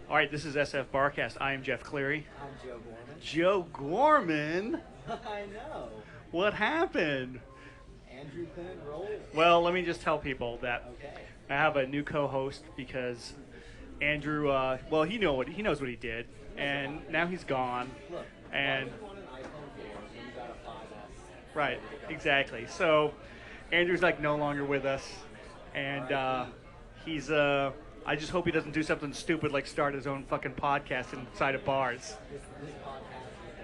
All right, this is SFBarkast. I am Jeff Cleary. I'm Joe Gorman. Joe Gorman? I know. What happened? Andrew couldn't roll. Well, let me just tell people that Okay. I have a new co-host because Andrew, well, he knows what he did, and now he's gone. Look, And why would you want an iPhone 4 when you got a 5S? right, exactly. So Andrew's like no longer with us, and he's I just hope he doesn't do something stupid like start his own fucking podcast inside of bars. This podcast is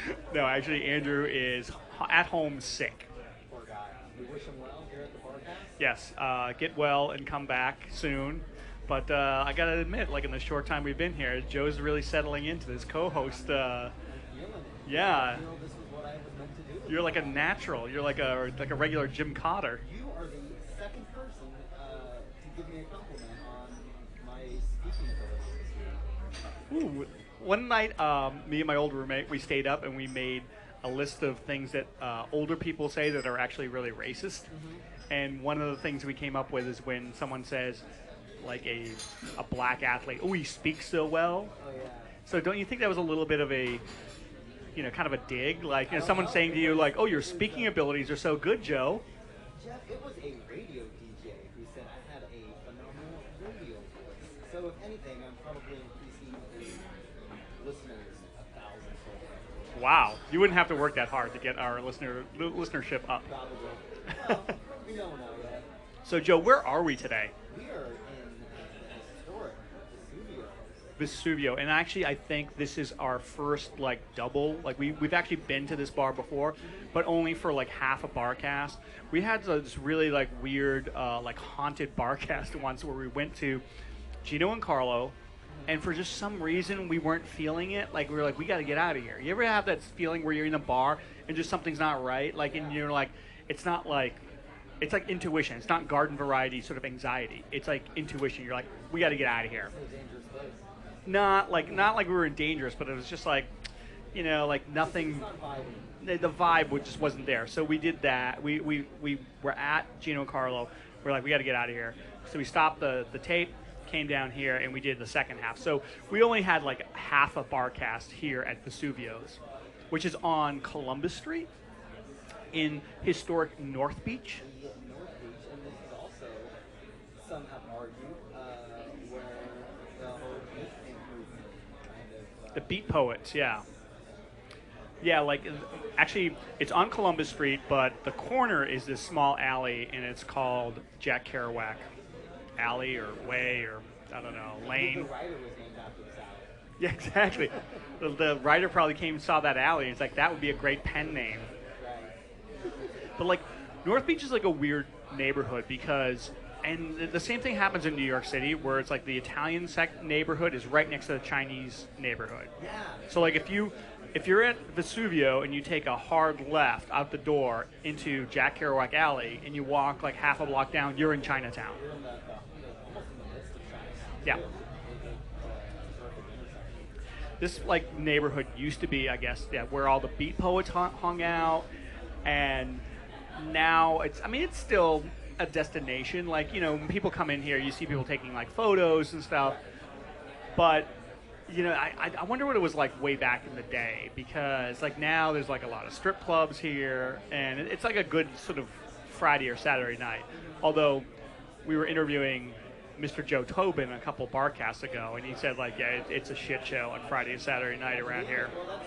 dedicated. No, actually, Andrew is at home sick. Poor guy. We wish him well here at the Barcast. Yes, get well and come back soon. But I gotta admit, like in the short time we've been here, Joe's really settling into this co-host. I'm feeling it. Yeah, I feel this is what I was meant to do. you're like a natural. You're like a regular Jim Cotter. You are the second person to give me a compliment on my speaking abilities this week. Ooh, one night, me and my old roommate, we stayed up and we made a list of things that older people say that are actually really racist. And one of the things we came up with is when someone says, like a black athlete, oh, he speaks so well. Oh, yeah. So don't you think that was a little bit of a, kind of a dig? Like, someone saying to you, like, oh, your speaking abilities are so good, Joe. Jeff, it was a radio DJ who said I had a phenomenal radio voice. So if anything, I'm probably increasing the listeners 1,000-fold. Wow. You wouldn't have to work that hard to get our listenership up. Probably. Well, we don't know yet. So, Joe, where are we today? We are in the historic Vesuvio. Vesuvio. And actually, I think this is our first, double. We've actually been to this bar before, but only for, half a barcast. We had this really, weird, haunted barcast once where we went to Gino and Carlo, and for just some reason, we weren't feeling it. We were like, we got to get out of here. You ever have that feeling where you're in a bar and just something's not right? And you're like, it's not it's like intuition. It's not garden variety sort of anxiety. It's like intuition. You're like, we got to get out of here. It's a dangerous place. Not like we were in dangerous, but it was just nothing. It's not vibing. The vibe just wasn't there. So we did that. We were at Gino and Carlo. We're like, we got to get out of here. So we stopped the tape, came down here, and we did the second half. So we only had half a barcast here at Vesuvio's, which is on Columbus Street in historic North Beach. North Beach, and this is also, some have argued, where the whole beat movement kind of. The Beat Poets, yeah. Yeah, actually, it's on Columbus Street, but the corner is this small alley, and it's called Jack Kerouac Alley or Way or, I don't know, Lane. The writer was named after this alley. Yeah, exactly. The writer probably came and saw that alley, and it's like, that would be a great pen name. Right. But, North Beach is, a weird neighborhood because, and the same thing happens in New York City, where it's the Italian neighborhood is right next to the Chinese neighborhood. Yeah. So, if you're at Vesuvio and you take a hard left out the door into Jack Kerouac Alley and you walk half a block down, you're in Chinatown. You're in almost in the midst of Chinatown. Yeah. It's a perfect intersection. This neighborhood used to be, I guess, where all the beat poets hung out, and now it's still a destination. When people come in here, you see people taking photos and stuff, but I wonder what it was like way back in the day, because now there's a lot of strip clubs here, and it's a good sort of Friday or Saturday night. Although we were interviewing Mr. Joe Tobin a couple barcasts ago, and he said it's a shit show on Friday and Saturday night around here. Well, that's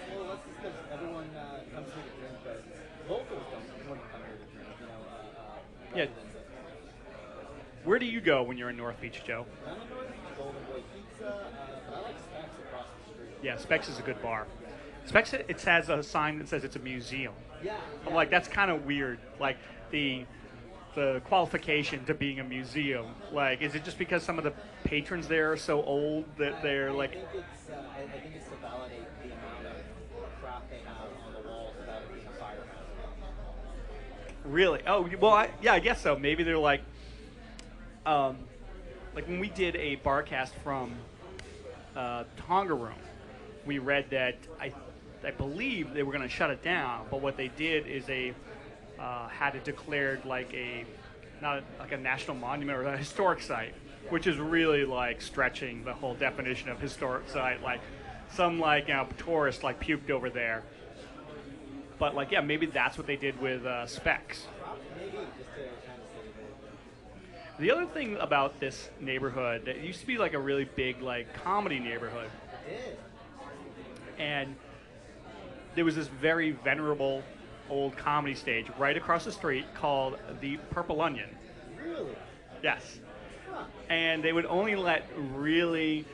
because everyone comes here to drink, but locals don't want to come here to drink, Yeah. rather than just- Where do you go when you're in North Beach, Joe? I'm in North Beach, Golden Boy Pizza, but I like Specs across the street. Yeah, Specs is a good bar. Specs, it has a sign that says it's a museum. Yeah. I'm like, that's kind of weird. The qualification to being a museum. Is it just because some of the patrons there are so old that they're I think it's to validate the amount of crap they have on the walls about it being a fire hazard. really? Oh, well, I guess so. Maybe they're when we did a barcast from Tonga Room, we read that I believe they were going to shut it down, but what they did is they had it declared not like a national monument or a historic site. which is really like stretching the whole definition of historic site. Like some like tourist like puked over there. But like yeah, maybe that's what they did with Specs. Maybe just to kind of save it. The other thing about this neighborhood, that used to be like a really big like comedy neighborhood, It did. and there was this very venerable old comedy stage right across the street called the Purple Onion. Really? Yes. Huh. And they would only let really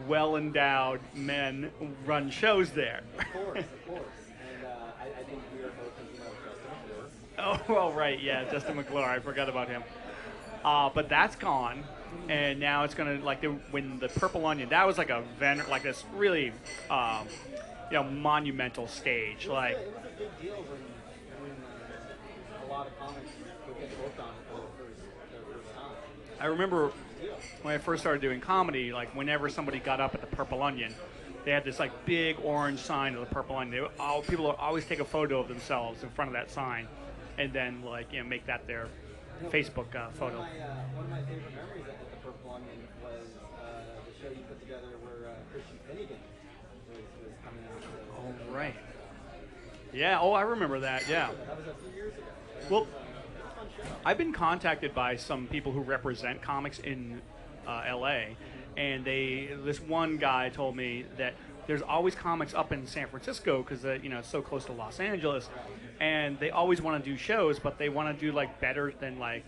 well-endowed men run shows there. Of course, of course. And I think we were both thinking of Justin, of course. Oh, well, right, yeah, Justin McClure. I forgot about him. But that's gone, and now it's gonna like when the Purple Onion. That was like a like this really, monumental stage. Like It was a big deal when a lot of comics would get booked on it for their first time. I remember Deal. when I first started doing comedy, like whenever somebody got up at the Purple Onion, they had this like big orange sign of the Purple Onion. People would always take a photo of themselves in front of that sign, and then like make that their Facebook photo. One of my favorite memories at the Purple Onion was the show you put together where Christian Finnegan was coming out. Oh right. Yeah. Oh, I remember that. Yeah. That was a few years ago. Well, It was a fun show. I've been contacted by some people who represent comics in LA, and this one guy told me that there's always comics up in San Francisco because it's so close to Los Angeles, and they always want to do shows, but they want to do like better than like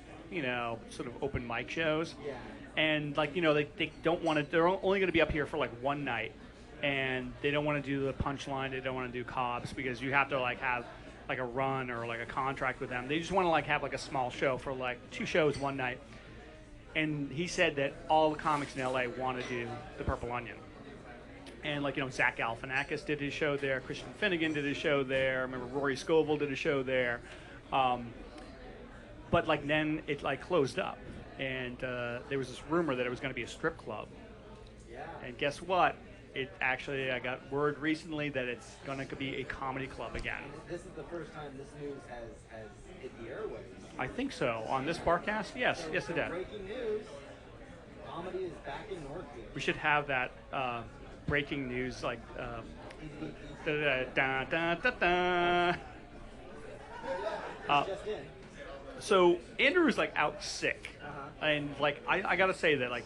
sort of open mic shows, Yeah. and like they don't want to. They're only going to be up here for like one night, and they don't want to do the punchline. They don't want to do Cobb's because you have to like have like a run or like a contract with them. They just want to like have like a small show for like 2 shows one night. And he said that all the comics in LA want to do the Purple Onion. And like Zach Galifianakis did his show there, Christian Finnegan did his show there. I remember Rory Scovel did a show there. But like then it like closed up, and there was this rumor that it was going to be a strip club. Yeah. And guess what? I got word recently that it's going to be a comedy club again. This is the first time this news has hit the airwaves. I think so. On this Barkast? Yes, yes it did. Breaking news. Comedy is back in Northfield. We should have that breaking news like da da da da da. Just in. So Andrew's like out sick, Uh-huh. and like I gotta say that like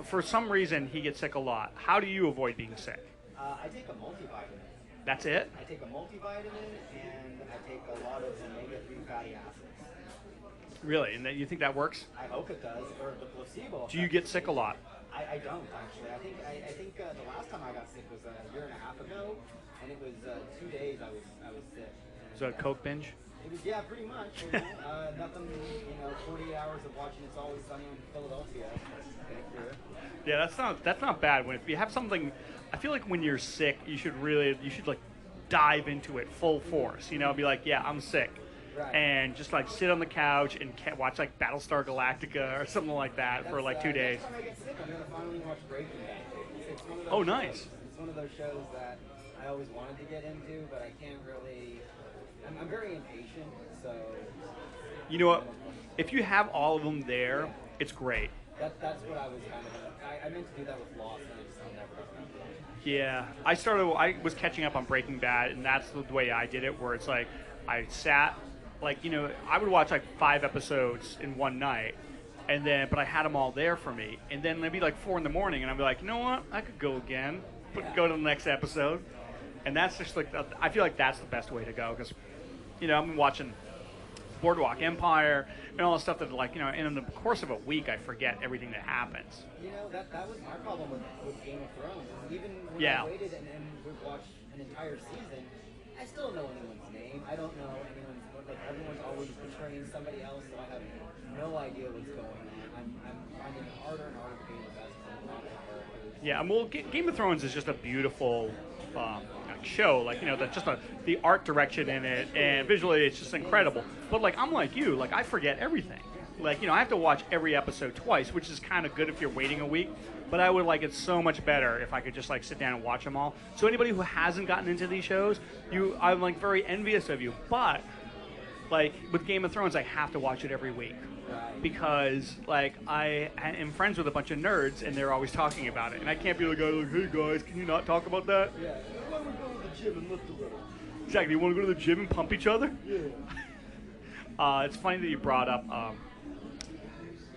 for some reason he gets sick a lot. How do you avoid being sick? I take a multivitamin. That's it? I take a multivitamin and I take a lot of omega-3 fatty acids. Really? And you think that works? I hope it does, or the placebo. Do you get sick a lot? I don't actually. I think the last time I got sick was a year and a half ago, and it was 2 days I was sick. And, So a Coke binge? It was pretty much. Nothing. 48 hours of watching It's Always Sunny in Philadelphia. Yeah, that's not bad. If you have something, I feel like when you're sick, you should like dive into it full force. Be like, yeah, I'm sick, Right. and just like sit on the couch and watch like Battlestar Galactica or something like that for like 2 days. Next time I get sick, I'm gonna finally watch Breaking Bad. It's one of those Oh, nice. shows- It's one of those shows that I always wanted to get into, but I can't really. I'm very impatient, so. You know what? If you have all of them there, it's great. That's what I was kind of. I meant to do that with Lost, and I just never got around to it. Yeah, I was catching up on Breaking Bad, and that's the way I did it, where it's like I sat, like I would watch like 5 episodes in one night, but I had them all there for me, and then it'd be like 4 in the morning, and I'd be like, you know what, I could go again, go to the next episode, and that's just like I feel like that's the best way to go because, I've been watching Boardwalk Empire and all the stuff that like in the course of a week I forget everything that happens. That was my problem with Game of Thrones. Even when Yeah. I waited and would watch an entire season, I still don't know anyone's name. I don't know everyone's always portraying somebody else, so I have no idea what's going on. I'm finding it harder and harder to be the best of the characters. Yeah, well, Game of Thrones is just a beautiful show. Like the art direction in it, and visually it's just incredible. But like I'm like you, like I forget everything. Like I have to watch every episode twice, which is kind of good if you're waiting a week. But I would like it so much better if I could just like sit down and watch them all. So anybody who hasn't gotten into these shows, I'm like very envious of you. But like with Game of Thrones, I have to watch it every week. Right. because like I am friends with a bunch of nerds and they're always talking about it, and I can't be like, hey guys, can you not talk about that? Yeah. Why don't we go to the gym and lift a little? Exactly. You want to go to the gym and pump each other? Yeah. It's funny that you brought up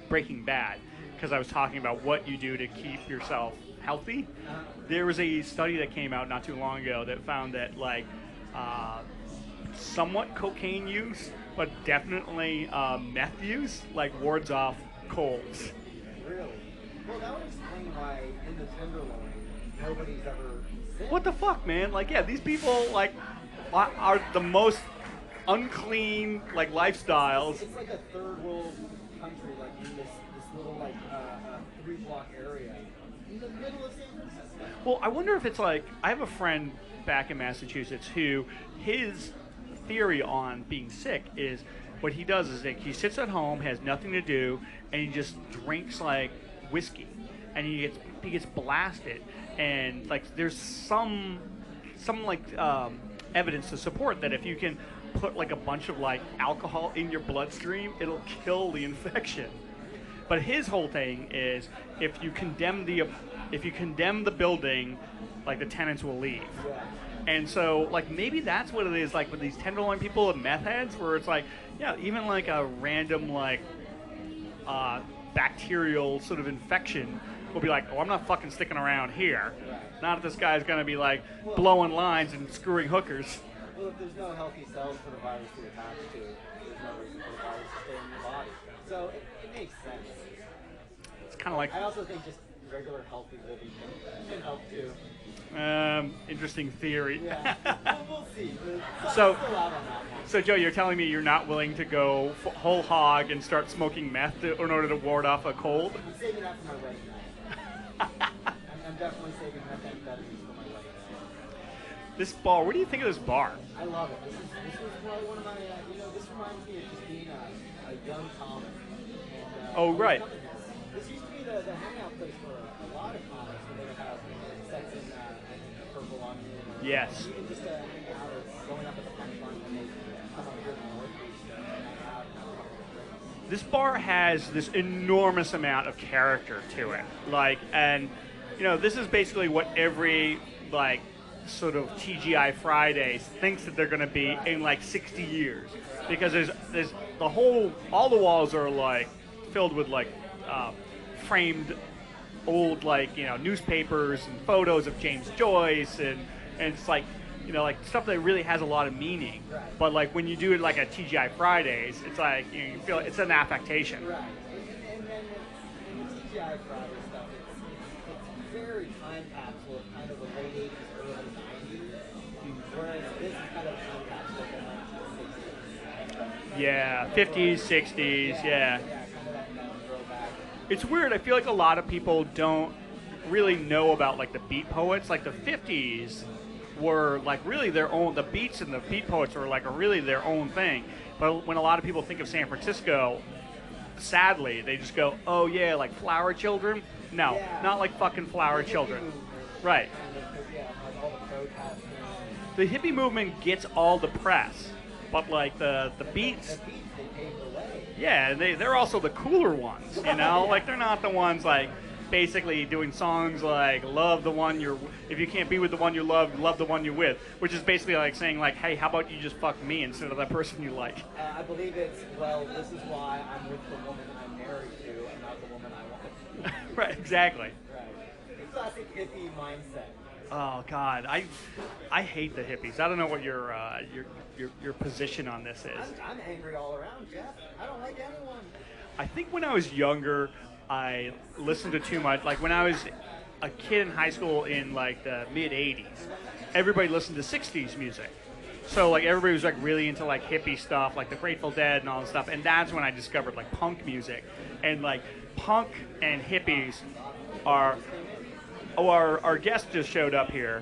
Breaking Bad, because I was talking about what you do to keep yourself healthy. There was a study that came out not too long ago that found that like somewhat cocaine use, but definitely meth use, like wards off colds. Really? Well, that would explain why in the Tenderloin nobody's ever sick. What the fuck, man? Like, yeah, these people like are the most unclean like lifestyles. It's like a third world country, like in this little like 3-block area in the middle of San Francisco. Well, I wonder if it's like I have a friend back in Massachusetts who his theory on being sick is what he does is like he sits at home, has nothing to do, and he just drinks like whiskey, and he gets blasted, and like there's some like evidence to support that if you can put like a bunch of like alcohol in your bloodstream, it'll kill the infection. But his whole thing is if you condemn the building, like the tenants will leave. Yeah. And so, like, maybe that's what it is, like, with these Tenderloin people and meth heads, where it's like, yeah, even, like, a random, like, bacterial sort of infection will be like, oh, I'm not fucking sticking around here. Right. Not if this guy's going to be, like, blowing lines and screwing hookers. Well, if there's no healthy cells for the virus to attach to, there's no reason for the virus to stay in your body. So it makes sense. It's kind of like... I also think just regular healthy living can help too. Interesting theory. Yeah, we'll see. So- Still out on that one. So, Joe, you're telling me you're not willing to go whole hog and start smoking meth in order to ward off a cold? I'm saving that for my wedding night. I'm definitely saving methamphetamines for my wedding night. This bar, what do you think of this bar? I love it. This was probably one of my, this reminds me of just being a young comic. And, Oh, right. This used to be the hangout place for a lot of comics when they would have sets in Purple Onion. Yes. Even just hanging out or going up at the punchline when they come up here to North Beach and hang out and have a couple of drinks. This bar has this enormous amount of character to it. Like, and, this is basically what every, like, sort of TGI Fridays thinks that they're going to be in, like, 60 years. Because there's all the walls are, like, filled with, like, framed old, like, newspapers and photos of James Joyce, and it's like, like stuff that really has a lot of meaning. Right. But like when you do it like at TGI Fridays, it's like you feel it's an affectation. Right. And then with the TGI Friday stuff, it's very time capsule of kind of the late 80s, early 90s. Whereas this is kind of a time capsule of the 1960s. Yeah, 50s, 60s, yeah. Yeah, kind of that throwback. It's weird. I feel like a lot of people don't really know about like the beat poets. Like the 50s were like really their own. The beats and the beat poets were like really their own thing. But when a lot of people think of San Francisco, sadly, they just go, "Oh yeah, like Flower Children." No, Yeah. not like fucking Flower The hippie Children. movement, Right. kind of, yeah, like all the protests. The hippie movement gets all the press, but like the beats. The beats, they paved the way. Yeah, they're also the cooler ones, Like they're not the ones like basically doing songs like love the one you're, if you can't be with the one you love the one you're with, which is basically like saying like, hey, how about you just fuck me instead of that person you like. I believe it's, well, this is why I'm with the woman I'm married to and not the woman I want. Right, exactly. Right. The classic hippie mindset. Oh God, I hate the hippies. I don't know what your position on this is. I'm angry all around, Jeff. I don't like anyone. I think when I was younger, I listened to too much. Like when I was a kid in high school in like the mid '80s, everybody listened to '60s music. So like everybody was like really into like hippie stuff, like the Grateful Dead and all that stuff. And that's when I discovered like punk music, and like punk and hippies are. Oh, our guest just showed up here.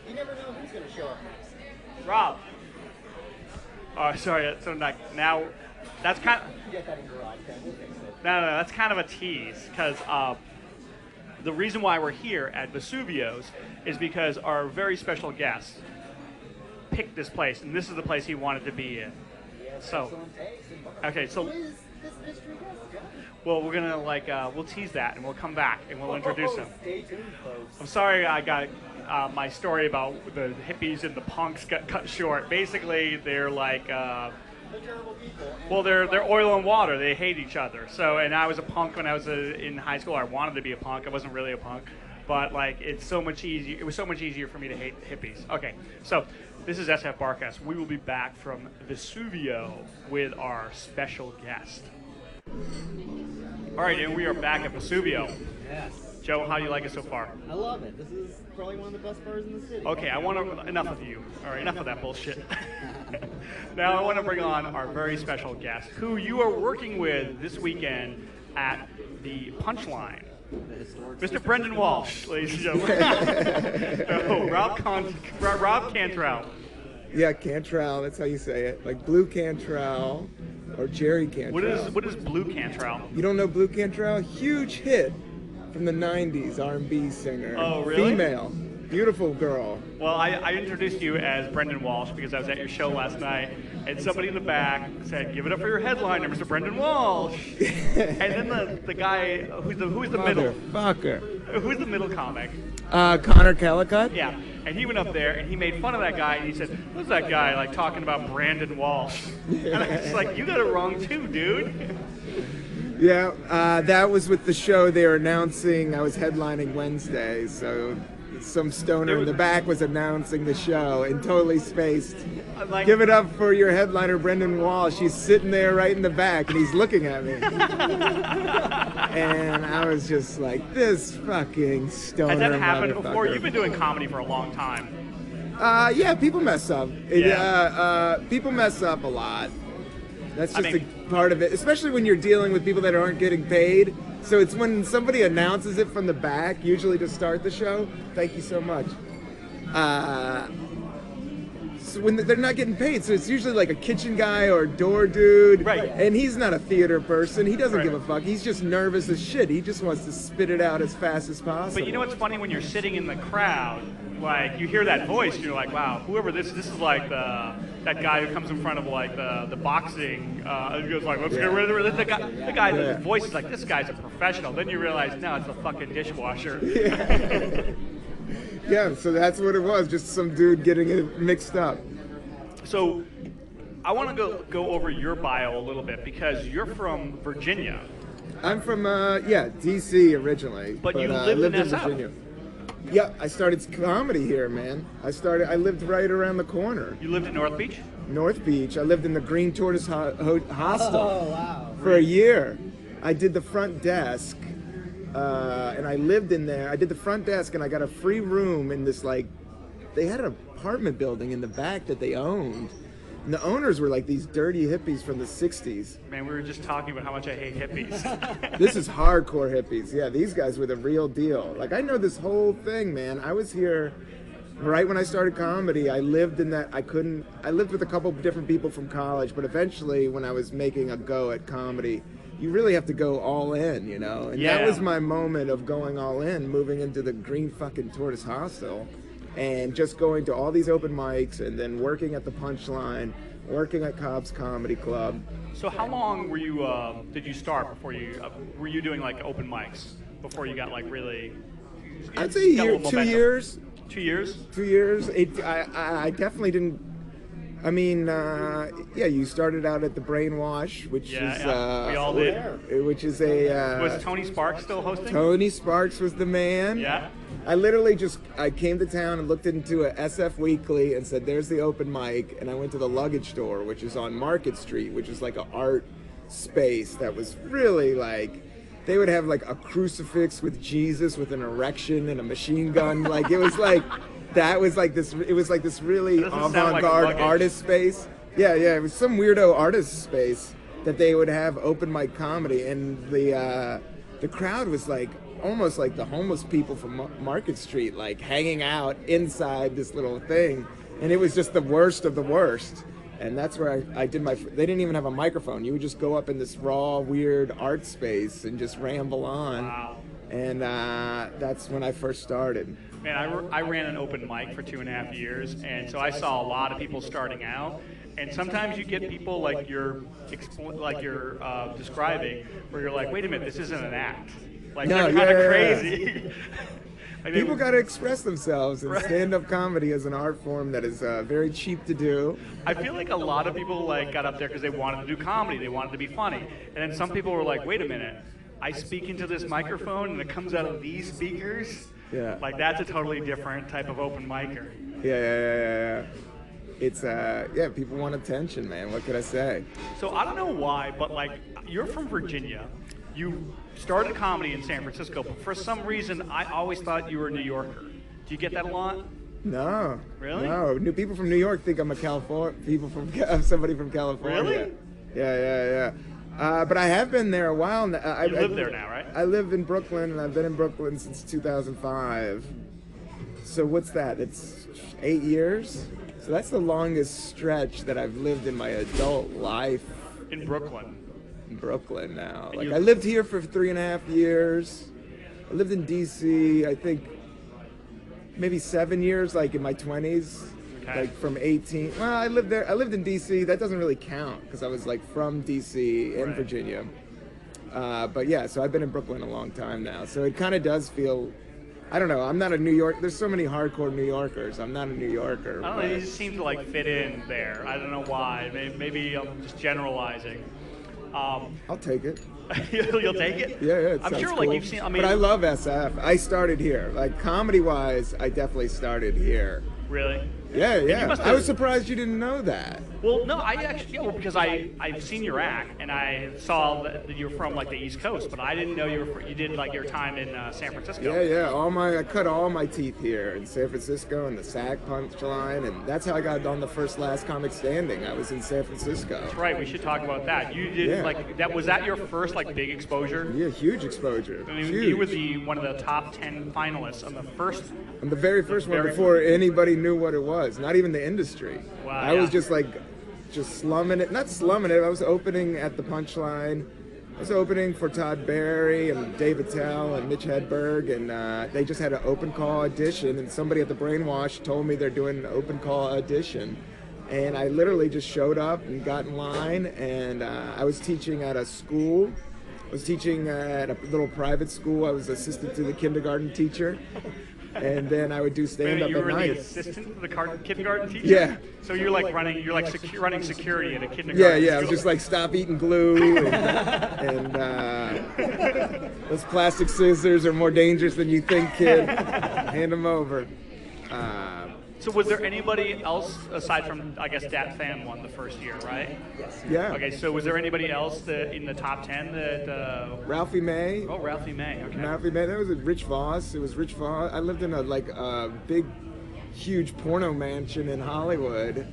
You never know who's going to show up next. Rob. Oh, sorry. So like now, that's kind of. Get that in garage, Ken. We'll fix it. No, that's kind of a tease, because the reason why we're here at Vesuvio's is because our very special guest picked this place, and this is the place he wanted to be in. Yes, So, excellent taste in bars. okay, so Who is this mystery guest, Jeff? Well, we're gonna we'll tease that and we'll come back and we'll introduce him. Stay tuned, folks. I'm sorry I got my story about the hippies and the punks got cut short. Basically, they're like. They're terrible people. Well, they're oil and water. They hate each other. So, and I was a punk when I was in high school. I wanted to be a punk. I wasn't really a punk, but like it's so much easier. It was so much easier for me to hate hippies. Okay, so this is SF Barkast. We will be back from Vesuvio with our special guest. All right, and we are back at Vesuvio. Yes. Joe, how do you like it so far? I love it. This is probably one of the best bars in the city. Okay, I want to enough of you. All right, enough of that bullshit. Now I want to bring on our very special guest, who you are working with this weekend at the Punchline, Mr. Brendan Walsh, ladies and gentlemen. No, Rob Cantrell. Yeah, Cantrell, that's how you say it. Like Blue Cantrell or Jerry Cantrell. What is Blue Cantrell? You don't know Blue Cantrell? Huge hit from the 90s, R&B singer. Oh, really? Female. Beautiful girl. Well, I introduced you as Brendan Walsh because I was at your show last night, and somebody in the back said, "Give it up for your headliner, Mr. Brendan Walsh." And then the guy who's the middle? Motherfucker. Who's the middle comic? Connor Callicut? Yeah, and he went up there and he made fun of that guy and he said, "Who's that guy like talking about Brandon Walsh?" And I was like, "You got it wrong too, dude." Yeah, that was with the show they were announcing. I was headlining Wednesday, so some stoner in the back was announcing the show and totally spaced. Like, Give it up for your headliner, Brendan Walsh. He's sitting there right in the back and he's looking at me. And I was just like, this fucking stoner. has that happened motherfucker. before? You've been doing comedy for a long time. Yeah, people mess up. People mess up a lot. That's just a part of it, especially when you're dealing with people that aren't getting paid. So it's when somebody announces it from the back, usually to start the show. Thank you so much. So when they're not getting paid, so it's usually like a kitchen guy or a door dude. Right. And he's not a theater person. He doesn't Right. give a fuck. He's just nervous as shit. He just wants to spit it out as fast as possible. But you know what's funny? When you're sitting in the crowd, like you hear that voice, and you're like, wow, whoever this is like that guy who comes in front of like the boxing, and goes like, let's get rid of it. The guy, the voice is like, this guy's a professional. Then you realize, no, it's a fucking dishwasher. Yeah, so that's what it was. Just some dude getting it mixed up. So I want to go over your bio a little bit because you're from Virginia. I'm from DC originally, But you lived in SF. Virginia. Yeah, I started comedy here, man. I lived right around the corner, You lived in North Beach? North Beach. I lived in the Green Tortoise Hostel Oh, wow. for a year. I did the front desk, and I lived in there. I did the front desk, and I got a free room in this they had an apartment building in the back that they owned. And the owners were like these dirty hippies from the 60s. Man, we were just talking about how much I hate hippies. This is hardcore hippies. Yeah, these guys were the real deal. Like, I know this whole thing, man. I was here right when I started comedy. I lived in that, I lived with a couple of different people from college, but eventually when I was making a go at comedy, you really have to go all in, you know? And Yeah. that was my moment of going all in, moving into the Green fucking Tortoise Hostel. And just going to all these open mics and then working at the Punchline, working at Cobb's Comedy Club. So how long were you? Did you start before you? Were you doing like open mics before you got like really? I'd say a got a year, little 2 momentum? years. 2 years. 2 years. I definitely didn't. I mean, yeah, you started out at the Brainwash, which Yeah, is yeah. We all did. which is a Was Tony Sparks still hosting? Tony Sparks was the man. Yeah. I literally I came to town and looked into a SF Weekly and said, there's the open mic. And I went to the Luggage Store, which is on Market Street, which is like an art space that was really like, they would have like a crucifix with Jesus with an erection and a machine gun. Like, it was like, that was like this, it was like this really That doesn't sound like avant-garde Luggage. artist space. Yeah, it was some weirdo artist space that they would have open mic comedy. And the crowd was like, almost like the homeless people from Market Street, like hanging out inside this little thing, and it was just the worst of the worst. And that's where I did my. They didn't even have a microphone. You would just go up in this raw, weird art space and just ramble on. Wow. And that's when I first started. Man, I ran an open mic for 2.5 years, and so I saw a lot of people starting out. And sometimes you get people like you're describing, where you're like, wait a minute, this isn't an act. Like No, they're kind of yeah. crazy. Like, People got to express themselves, and stand-up comedy is an art form that is very cheap to do. I feel like a lot of people like got up there because they wanted to do comedy, they wanted to be funny, and then some people were like, wait a minute, I speak into this microphone and it comes out of these speakers. Yeah. Like that's a totally different type of open micer. Yeah. It's people want attention, man. What could I say? So I don't know why, but like you're from Virginia. You started comedy in San Francisco, but for some reason I always thought you were a New Yorker. Do you get that a lot? No. Really? No. New people from New York think I'm a somebody from California. Really? Yeah. But I have been there a while now. You live there now, right? I live in Brooklyn, and I've been in Brooklyn since 2005. So what's that? It's 8 years? So that's the longest stretch that I've lived in my adult life. In Brooklyn. In Brooklyn now. And Like you- I lived here for 3.5 years. I lived in DC, I think maybe 7 years, like in my 20s. Okay. Like from 18. Well, I lived there. I lived in DC. That doesn't really count because I was like from DC and Right. Virginia. But yeah, so I've been in Brooklyn a long time now. So it kind of does feel. I don't know. I'm not a New York. There's so many hardcore New Yorkers. I'm not a New Yorker. I don't know, but- you just seem to like fit in there. I don't know why. Maybe I'm just generalizing. I'll take it. You'll take it? Yeah. It I'm sounds sure cool. like you've seen, I mean, but I love SF. I started here. Like comedy-wise, I definitely started here. really? Yeah. must I have- was surprised you didn't know that. Well, no, I actually, because I've seen your act and I saw that you're from like the East Coast, but I didn't know you did like your time in San Francisco. Yeah. I cut all my teeth here in San Francisco and the SAG Punchline, and that's how I got on the first Last Comic Standing. I was in San Francisco. That's right. We should talk about that. You did Yeah. like that. Was that your first like big exposure? Yeah, huge exposure. I mean, Huge. you were one of the top 10 finalists on the first. I'm the very first one very- before anybody knew what it was. Not even the industry. Wow, I was yeah. just slumming it. Not slumming it. I was opening at the Punchline. I was opening for Todd Barry and Dave Attell and Mitch Hedberg, and they just had an open call audition. And somebody at the Brainwash told me they're doing an open call audition, and I literally just showed up and got in line. And I was teaching at a school. I was teaching at a little private school. I was assistant to the kindergarten teacher. And then I would do stand up You at were night. the assistant to the kindergarten teacher. Yeah. So you're like running security at a kindergarten. Yeah. I was school. just like, stop eating glue, and those plastic scissors are more dangerous than you think, kid. Hand them over. So was there anybody else aside from, I guess, Dat Fan won the first year, right? Yeah. Okay, so was there anybody else in the top 10 that? Ralphie May. Oh, Ralphie May. Okay. Ralphie May. That was Rich Voss. It was Rich Voss. I lived in a big, huge porno mansion in Hollywood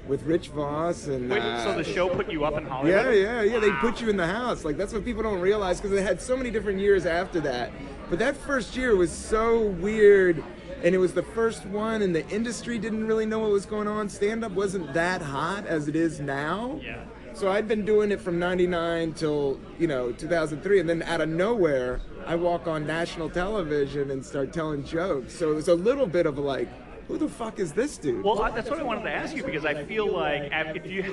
with Rich Voss and. Wait, so the show put you up in Hollywood? Yeah. They put you in the house. Like that's what people don't realize because they had so many different years after that. But that first year was so weird, and it was the first one, and the industry didn't really know what was going on. Stand-up wasn't that hot as it is now. Yeah. So I'd been doing it from '99 till 2003, and then out of nowhere, I walk on national television and start telling jokes. So it was a little bit of like, who the fuck is this dude? Well, that's what I wanted to ask you because I feel like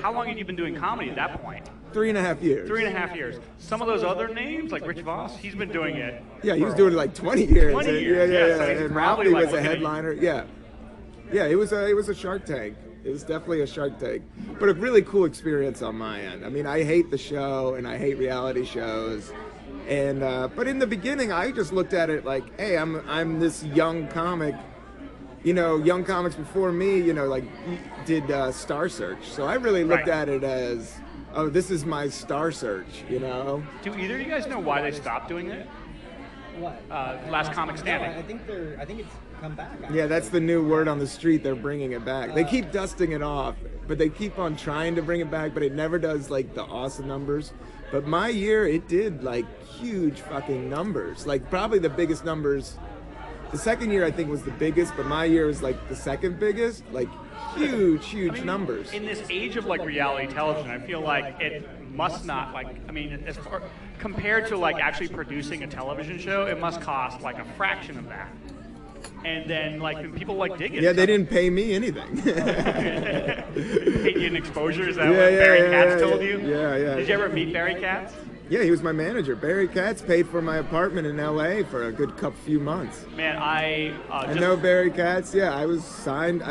how long had you been doing comedy at that point? 3.5 years. 3.5 years. Some of those other names, like Rich Voss, he's been doing it. Yeah, he was doing it like 20 years. 20 years, yeah, so he's And probably Ralphie like was a looking at you. headliner. Yeah. It was a Shark Tank. It was definitely a Shark Tank, but a really cool experience on my end. I mean, I hate the show and I hate reality shows, and but in the beginning, I just looked at it like, hey, I'm this young comic. Young comics before me, did Star Search. So I really looked Right. at it as, oh, this is my Star Search. Do either of you guys know why they stopped doing it? What? Last Comic Standing. No, I think it's come back. Yeah, that's the new word on the street. They're bringing it back. They keep dusting it off, but they keep on trying to bring it back, but it never does like the awesome numbers. But my year, it did like huge fucking numbers. Like probably the biggest numbers. The second year I think was the biggest, but my year was like the second biggest. Like huge numbers. In this age of like reality television, I feel like it must not as far compared to like actually producing a television show, it must cost like a fraction of that. and then like when people like dig it. Yeah, they didn't pay me anything. Paid you an exposure. Is that what Barry Katz told you? Yeah. Did you ever meet Barry Katz? Yeah, he was my manager. Barry Katz paid for my apartment in L.A. for a good few months. Man, I know Barry Katz. Yeah, I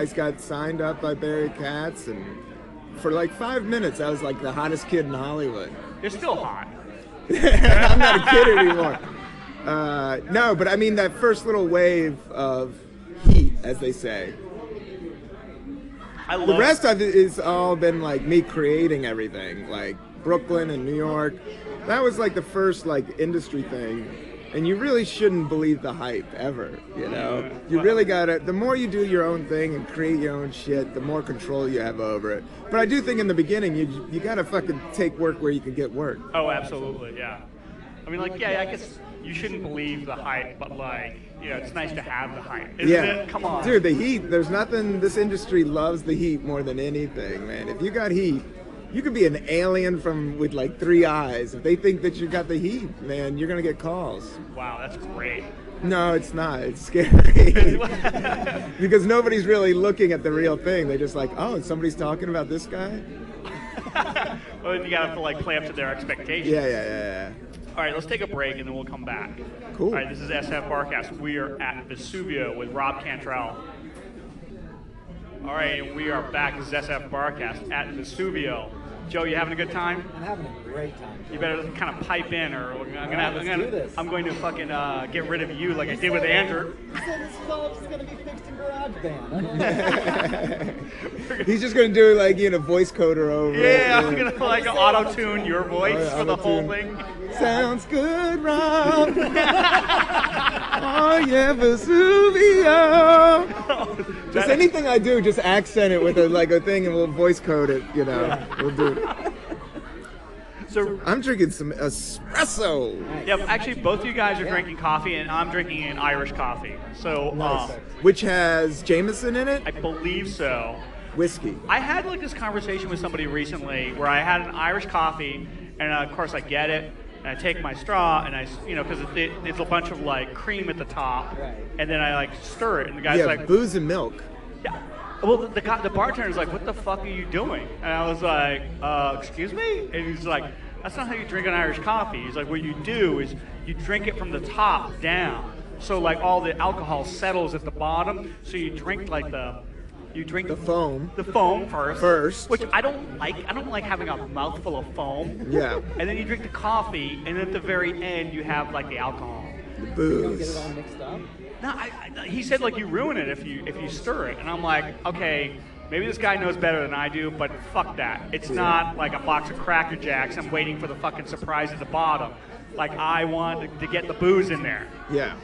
got signed up by Barry Katz, and for like 5 minutes, I was like the hottest kid in Hollywood. You're still hot. I'm not a kid anymore. No, but I mean that first little wave of heat, as they say. The rest of it is all been like me creating everything, like Brooklyn and New York. That was like the first like industry thing, and you really shouldn't believe the hype ever. You know, you really gotta. The more you do your own thing and create your own shit, the more control you have over it. But I do think in the beginning you gotta fucking take work where you can get work. Oh, absolutely, yeah. I mean, like, yeah, I guess you shouldn't believe the hype, but like, you know, it's nice to have the hype, isn't it? Come on, dude. The heat. There's nothing. This industry loves the heat more than anything, man. If you got heat. You could be an alien with like 3 eyes. If they think that you got the heat, man, you're gonna get calls. Wow, that's great. No, it's not. It's scary. Because nobody's really looking at the real thing. They're just like, oh, somebody's talking about this guy? Well, then you gotta have to like play up to their expectations. Yeah. All right, let's take a break and then we'll come back. Cool. All right, this is SFBarkast. We are at Vesuvio with Rob Cantrell. All right, and we are back. This is SFBarkast at Vesuvio. Joe, you having a good time? I'm having a great time. You better kind of pipe in, or I'm going to fucking get rid of you like I did with Andrew. You said this is all just gonna be fixed in GarageBand. He's just gonna do like voice coder over it. Yeah, I'm gonna like auto tune your voice for the whole thing. Sounds good, Rob. Oh yeah, Vesuvio. Just anything I do, just accent it with a thing, and we'll voice code it. We'll do it. So I'm drinking some espresso. Yeah, actually, both of you guys are drinking coffee, and I'm drinking an Irish coffee. So, which has Jameson in it? I believe so. Whiskey. I had like this conversation with somebody recently where I had an Irish coffee, and of course I get it. And I take my straw and I, because it's a bunch of like cream at the top, and then I like stir it, and the guy's like, booze and milk. Yeah. Well, the bartender's like, what the fuck are you doing? And I was like, excuse me? And he's like, that's not how you drink an Irish coffee. He's like, what you do is you drink it from the top down. So like all the alcohol settles at the bottom. So you drink like the foam. The foam first. Which I don't like. I don't like having a mouthful of foam. Yeah. And then you drink the coffee, and at the very end you have like the alcohol. The booze. You don't get it all mixed up? No, he said like you ruin it if you stir it, and I'm like, okay, maybe this guy knows better than I do, but fuck that. It's not like a box of Cracker Jacks. I'm waiting for the fucking surprise at the bottom. Like I want to get the booze in there. Yeah.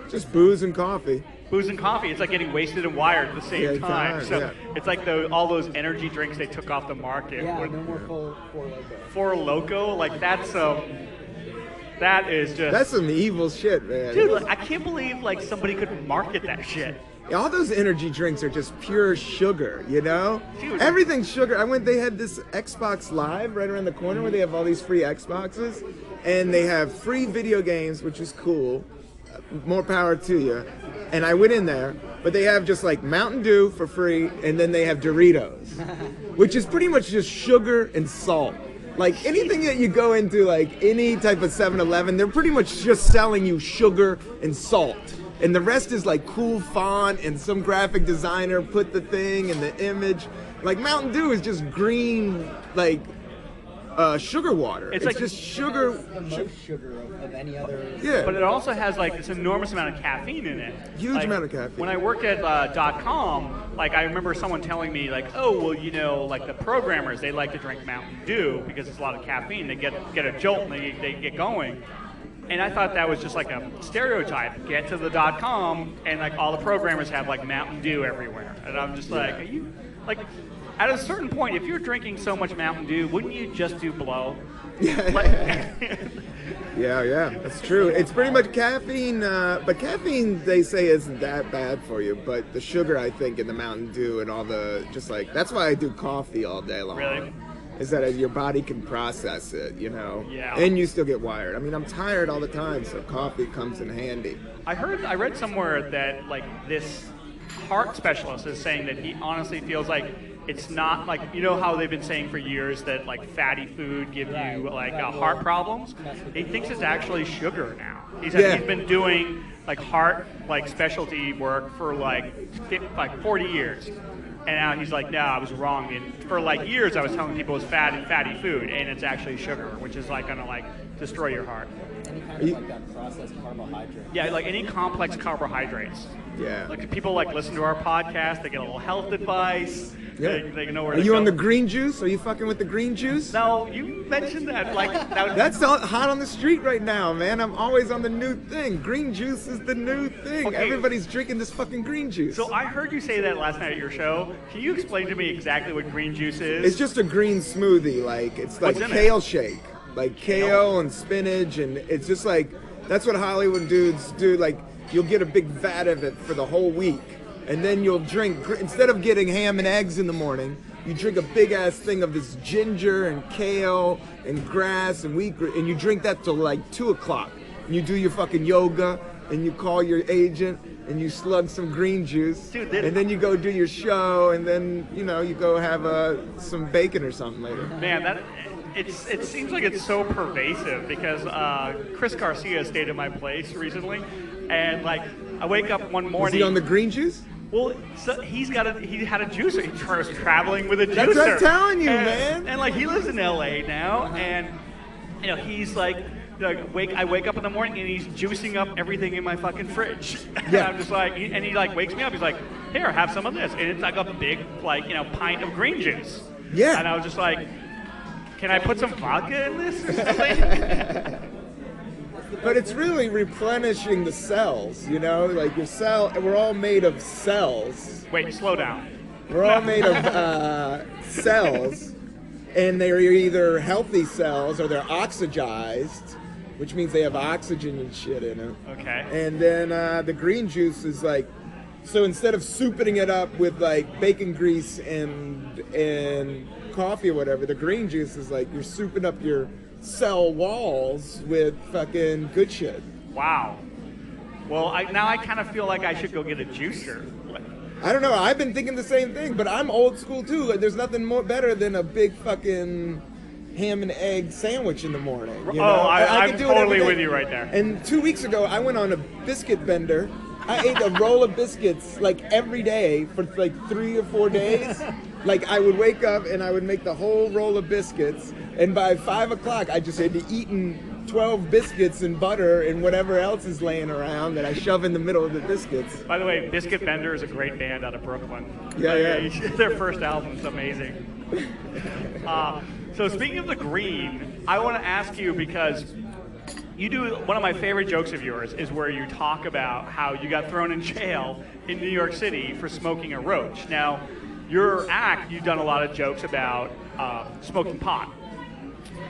Just booze and coffee. Booze and coffee. It's like getting wasted and wired at the same time. So it's like all those energy drinks they took off the market. Yeah, no more Four Loko. Four Loko, like that is just. That's some evil shit, man. Dude, like, I can't believe like somebody could market that shit. All those energy drinks are just pure sugar, Dude. Everything's sugar. They had this Xbox Live right around the corner where they have all these free Xboxes, and they have free video games, which is cool. More power to you. And I went in there, but they have just like Mountain Dew for free, and then they have Doritos, which is pretty much just sugar and salt. Like anything that you go into, like any type of 7-Eleven, they're pretty much just selling you sugar and salt. And the rest is like cool font, and some graphic designer put the thing and the image. Like Mountain Dew is just green, like sugar water. It's like just sugar. The most sugar of any other. Yeah. But it also has like this enormous amount of caffeine in it. Huge amount of caffeine. When I worked at .com, like I remember someone telling me like, oh well, like the programmers, they like to drink Mountain Dew because it's a lot of caffeine. They get a jolt and they get going. And I thought that was just like a stereotype. Get to the .com and like all the programmers have like Mountain Dew everywhere. And I'm just like, are you like? At a certain point, if you're drinking so much Mountain Dew, wouldn't you just do blow? Yeah, that's true. It's pretty much caffeine, but caffeine they say isn't that bad for you. But the sugar, I think, in the Mountain Dew and all the that's why I do coffee all day long. Really? is that your body can process it, you know? Yeah. And you still get wired. I mean, I'm tired all the time, so coffee comes in handy. I read somewhere that like this heart specialist is saying that he honestly feels like it's not like, you know how they've been saying for years that like fatty food give you like heart problems? He thinks it's actually sugar now. He said he's been doing like heart like specialty work for like 40 years. And now he's like, no, I was wrong. And for like years, I was telling people it was fatty food, and it's actually sugar, which is like gonna like destroy your heart. Any kind of like that processed carbohydrate. Yeah, like any complex carbohydrates. Yeah. Like people like listen to our podcast, they get a little health advice. Yeah. They know where Are to you go. on the green juice? Are you fucking with the green juice? No, you mentioned that like That's all hot on the street right now, man. I'm always on the new thing. Green juice is the new thing. Okay. Everybody's drinking this fucking green juice. So I heard you say that last night at your show. Can you explain to me exactly what green juice is? It's just a green smoothie. Like, it's like What's in kale shake. Like kale and spinach, and it's just like, that's what Hollywood dudes do. Like, you'll get a big vat of it for the whole week. And then you'll drink, instead of getting ham and eggs in the morning, you drink a big ass thing of this ginger and kale and grass and wheatgrass, and you drink that till like 2 o'clock. And you do your fucking yoga, and you call your agent, and you slug some green juice. Dude, and then you go do your show, and then, you know, you go have some bacon or something later. Man, it seems like it's so pervasive because Chris Garcia stayed at my place recently, and like I wake up one morning. Is he on the green juice? Well, so he had a juicer. He was traveling with a juicer. That's what I'm telling you, man. And like he lives in LA now, and you know he's like I wake up in the morning and he's juicing up everything in my fucking fridge. And Yeah. I'm just like, and he like wakes me up. He's like, here, have some of this, and it's like a big like pint of green juice. Yeah. And I was just like, can I put some vodka in this or something? But it's really replenishing the cells, you know? Like your cell, we're all made of cells. Wait, slow down. We're all made of cells, and they're either healthy cells or they're oxygized, which means they have oxygen and shit in it. Okay. And then the green juice is like, so instead of souping it up with like bacon grease and coffee or whatever, the green juice is like you're souping up your cell walls with fucking good shit. Wow. Well, now I kind of feel like I should go get a juicer. I don't know. I've been thinking the same thing, but I'm old school too. Like, there's nothing more better than a big fucking ham and egg sandwich in the morning. You know? I'm could do it every totally day. with you right there. And 2 weeks ago, I went on a biscuit bender. I ate a roll of biscuits like every day for like 3 or 4 days. Like I would wake up and I would make the whole roll of biscuits, and by 5 o'clock, I just had eaten 12 biscuits and butter and whatever else is laying around that I shove in the middle of the biscuits. By the way, Biscuit Bender is a great band out of Brooklyn. Yeah. Their first album's amazing. So speaking of the green, I want to ask you because you do one of my favorite jokes of yours is where you talk about how you got thrown in jail in New York City for smoking a roach. Now, your act, you've done a lot of jokes about smoking pot.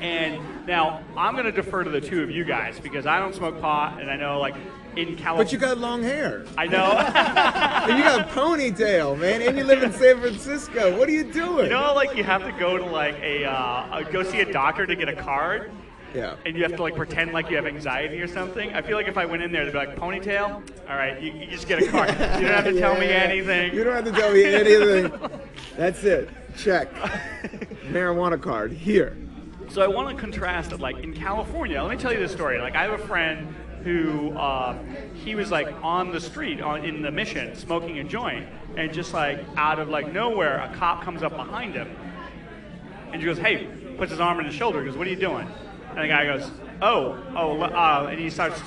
And now I'm going to defer to the two of you guys because I don't smoke pot, and I know like in California. But you got long hair. I know. And you got a ponytail, man, and you live in San Francisco. What are you doing? You know, like you have to go to like go see a doctor to get a card. Yeah. And you have to like pretend like you have anxiety or something. I feel like if I went in there, they'd be like, ponytail? All right, you just get a card. You don't have to tell me anything. You don't have to tell me anything. That's it. Check. Marijuana card. Here. So I want to contrast it, like in California. Let me tell you this story. Like I have a friend who he was like on the street in the Mission smoking a joint, and just like out of like nowhere, a cop comes up behind him, and he goes, "Hey," puts his arm on his shoulder. He goes, "What are you doing?" And the guy goes, and he starts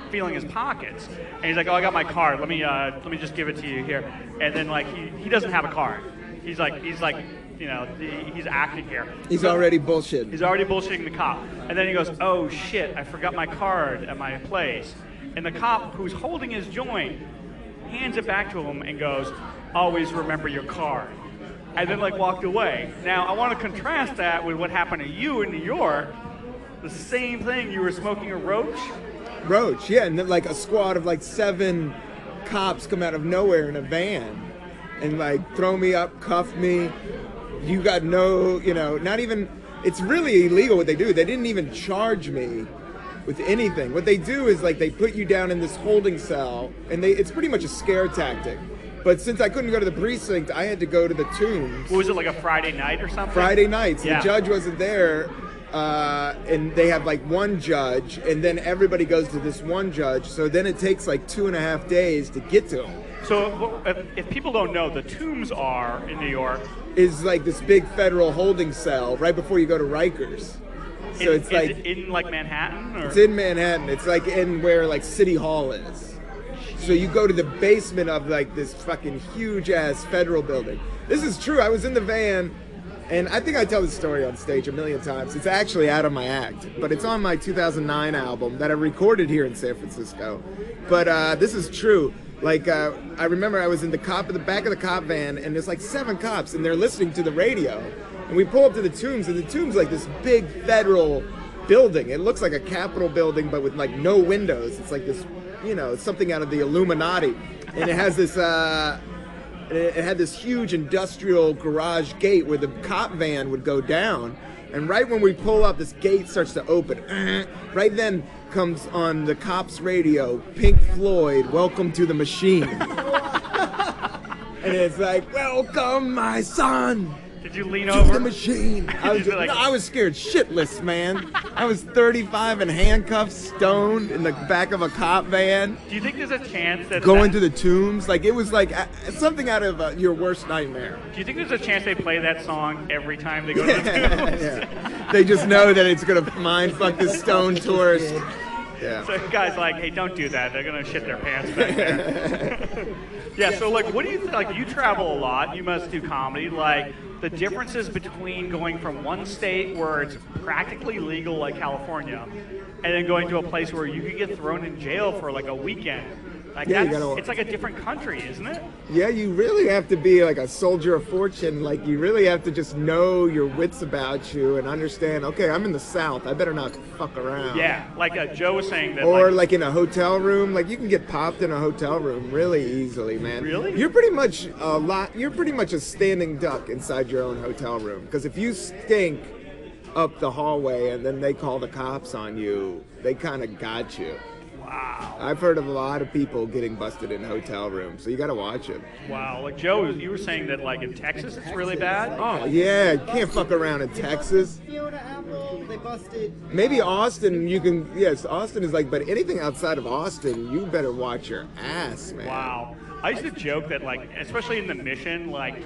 feeling his pockets, and he's like, "Oh, I got my card. Let me just give it to you here." And then like he doesn't have a card. He's like. He's acting here. He's already bullshitting. He's already bullshitting the cop. And then he goes, "Oh shit, I forgot my card at my place." And the cop, who's holding his joint, hands it back to him and goes, "Always remember your card." And then like walked away. Now I want to contrast that with what happened to you in New York. The same thing, you were smoking a roach? Roach, yeah, and then like a squad of like 7 cops come out of nowhere in a van and like throw me up, cuff me, You got no, not even. It's really illegal what they do. They didn't even charge me with anything. What they do is like they put you down in this holding cell, and it's pretty much a scare tactic. But since I couldn't go to the precinct, I had to go to the Tombs. What was it, like a Friday night or something? Friday nights. Yeah. The judge wasn't there, and they have like one judge, and then everybody goes to this one judge. So then it takes like 2.5 days to get to him. So if people don't know, the Tombs are in New York. Is like this big federal holding cell right before you go to Rikers. So it's like is it in like Manhattan? Or? It's in Manhattan. It's like in where like City Hall is. So you go to the basement of like this fucking huge ass federal building. This is true. I was in the van, and I think I tell this story on stage a million times. It's actually out of my act, but it's on my 2009 album that I recorded here in San Francisco. But this is true. Like I remember I was in the back of the cop van, and there's like 7 cops, and they're listening to the radio. And we pull up to the Tombs, and the Tombs like this big federal building. It looks like a Capitol building, but with like no windows. It's like this, something out of the Illuminati. And it has this, it had this huge industrial garage gate where the cop van would go down. And right when we pull up, this gate starts to open. Right then comes on the cops' radio, Pink Floyd, "Welcome to the Machine." And it's like, "Welcome, my son." Did you lean To over? the machine. I was scared shitless, man. I was 35 and handcuffed, stoned in the back of a cop van. Do you think there's a chance that going to the Tombs? Like it was like something out of your worst nightmare. Do you think there's a chance they play that song every time they go to the Tombs? Yeah. They just know that it's gonna mind fuck the stoned tourist. Yeah. So guys like, hey, don't do that. They're gonna shit their pants back there. Yeah. So like, what do you think? Like, you travel a lot. You must do comedy. Like, the differences between going from one state where it's practically legal, like California, and then going to a place where you could get thrown in jail for like a weekend. Like it's like a different country, isn't it? Yeah, you really have to be like a soldier of fortune. Like you really have to just know your wits about you and understand, okay, I'm in the South. I better not fuck around. Yeah, like Joe was saying that. Or like in a hotel room, like you can get popped in a hotel room really easily, man. Really? You're pretty much a standing duck inside your own hotel room. Because if you stink up the hallway and then they call the cops on you, they kind of got you. Wow. I've heard of a lot of people getting busted in hotel rooms, so you got to watch it. Wow. Like Joe, you were saying that like in Texas it's really bad. Oh yeah, you can't fuck around in Texas. Fiona Apple, they busted. Maybe Austin, you can. Yes, Austin is like, but anything outside of Austin, you better watch your ass, man. Wow. I used to joke that like, especially in the Mission, like